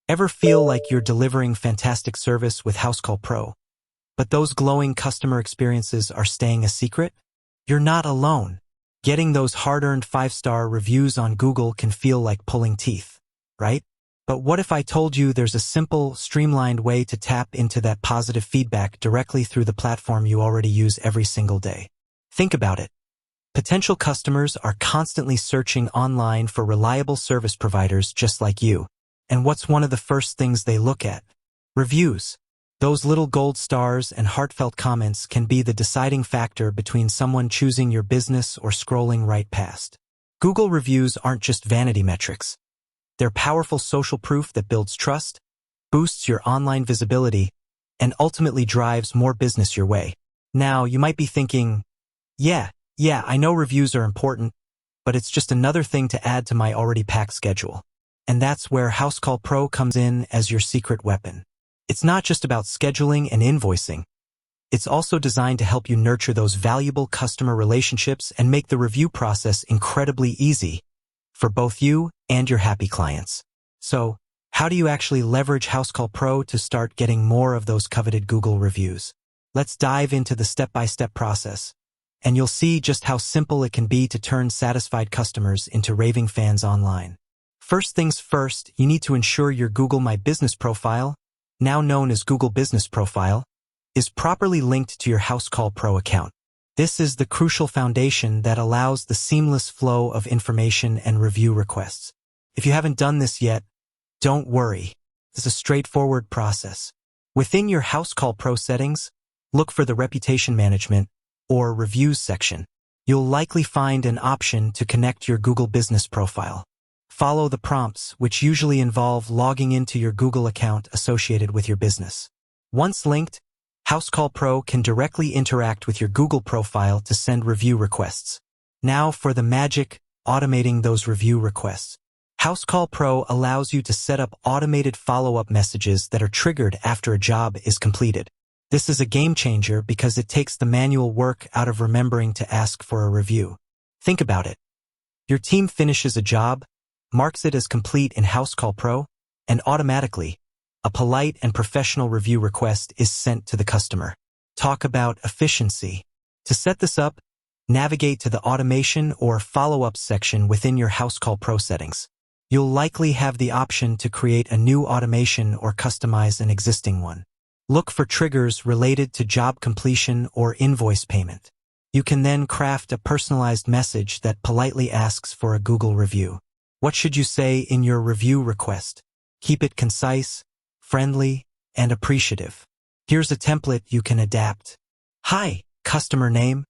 Ever feel like you're delivering fantastic service with Housecall Pro, but those glowing customer experiences are staying a secret? You're not alone. Getting those hard-earned 5-star reviews on Google can feel like pulling teeth, right? But what if I told you there's a simple, streamlined way to tap into that positive feedback directly through the platform you already use every single day? Think about it. Potential customers are constantly searching online for reliable service providers just like you. And what's one of the first things they look at? Reviews. Those little gold stars and heartfelt comments can be the deciding factor between someone choosing your business or scrolling right past. Google reviews aren't just vanity metrics. They're powerful social proof that builds trust, boosts your online visibility, and ultimately drives more business your way. Now, you might be thinking, yeah, I know reviews are important, but it's just another thing to add to my already packed schedule. And that's where Housecall Pro comes in as your secret weapon. It's not just about scheduling and invoicing. It's also designed to help you nurture those valuable customer relationships and make the review process incredibly easy for both you and your happy clients. So, how do you actually leverage Housecall Pro to start getting more of those coveted Google reviews? Let's dive into the step-by-step process, and you'll see just how simple it can be to turn satisfied customers into raving fans online. First things first, you need to ensure your Google My Business profile, now known as Google Business Profile, is properly linked to your Housecall Pro account. This is the crucial foundation that allows the seamless flow of information and review requests. If you haven't done this yet, don't worry. It's a straightforward process. Within your Housecall Pro settings, look for the Reputation Management or Reviews section. You'll likely find an option to connect your Google Business Profile. Follow the prompts, which usually involve logging into your Google account associated with your business. Once linked, Housecall Pro can directly interact with your Google profile to send review requests. Now for the magic, automating those review requests. Housecall Pro allows you to set up automated follow-up messages that are triggered after a job is completed. This is a game changer because it takes the manual work out of remembering to ask for a review. Think about it. Your team finishes a job, marks it as complete in Housecall Pro, and automatically, a polite and professional review request is sent to the customer. Talk about efficiency. To set this up, navigate to the Automation or Follow-up section within your Housecall Pro settings. You'll likely have the option to create a new automation or customize an existing one. Look for triggers related to job completion or invoice payment. You can then craft a personalized message that politely asks for a Google review. What should you say in your review request? Keep it concise, friendly, and appreciative. Here's a template you can adapt. Hi, customer name.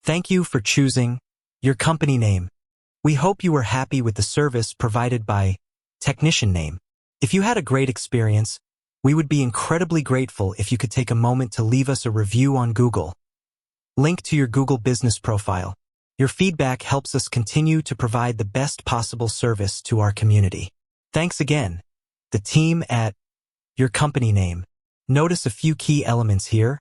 Thank you for choosing your company name. We hope you were happy with the service provided by technician name. If you had a great experience, we would be incredibly grateful if you could take a moment to leave us a review on Google. Link to your Google Business Profile. Your feedback helps us continue to provide the best possible service to our community. Thanks again, the team at your company name. Notice a few key elements here.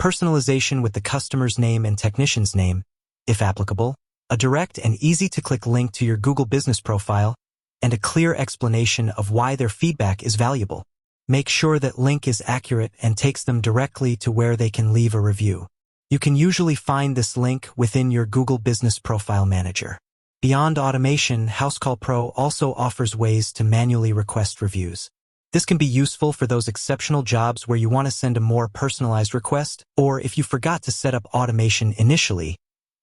Personalization with the customer's name and technician's name, if applicable, a direct and easy-to-click link to your Google Business Profile, and a clear explanation of why their feedback is valuable. Make sure that link is accurate and takes them directly to where they can leave a review. You can usually find this link within your Google Business Profile Manager. Beyond automation, Housecall Pro also offers ways to manually request reviews. This can be useful for those exceptional jobs where you want to send a more personalized request, or if you forgot to set up automation initially,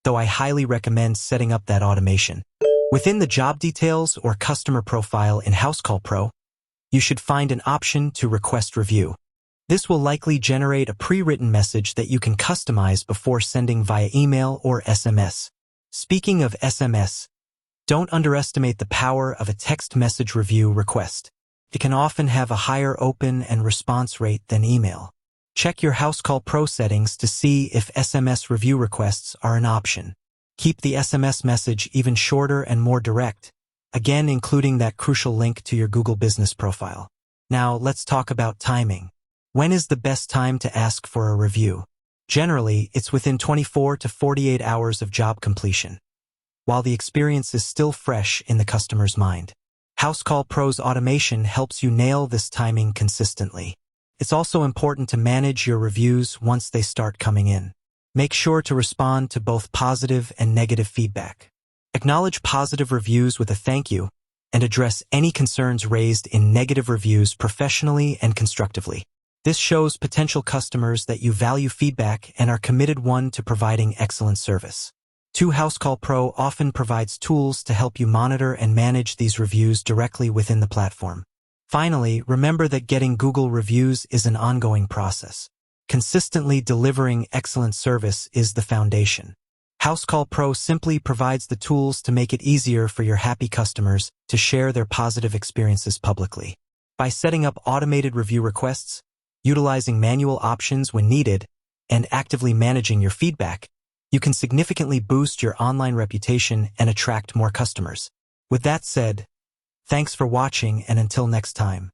though I highly recommend setting up that automation. Within the job details or customer profile in Housecall Pro, you should find an option to request review. This will likely generate a pre-written message that you can customize before sending via email or SMS. Speaking of SMS, don't underestimate the power of a text message review request. It can often have a higher open and response rate than email. Check your Housecall Pro settings to see if SMS review requests are an option. Keep the SMS message even shorter and more direct, again including that crucial link to your Google Business Profile. Now let's talk about timing. When is the best time to ask for a review? Generally, it's within 24 to 48 hours of job completion, while the experience is still fresh in the customer's mind. Housecall Pro's automation helps you nail this timing consistently. It's also important to manage your reviews once they start coming in. Make sure to respond to both positive and negative feedback. Acknowledge positive reviews with a thank you and address any concerns raised in negative reviews professionally and constructively. This shows potential customers that you value feedback and are committed to providing excellent service. Housecall Pro often provides tools to help you monitor and manage these reviews directly within the platform. Finally, remember that getting Google reviews is an ongoing process. Consistently delivering excellent service is the foundation. Housecall Pro simply provides the tools to make it easier for your happy customers to share their positive experiences publicly. By setting up automated review requests, utilizing manual options when needed, and actively managing your feedback, you can significantly boost your online reputation and attract more customers. With that said, thanks for watching, and until next time.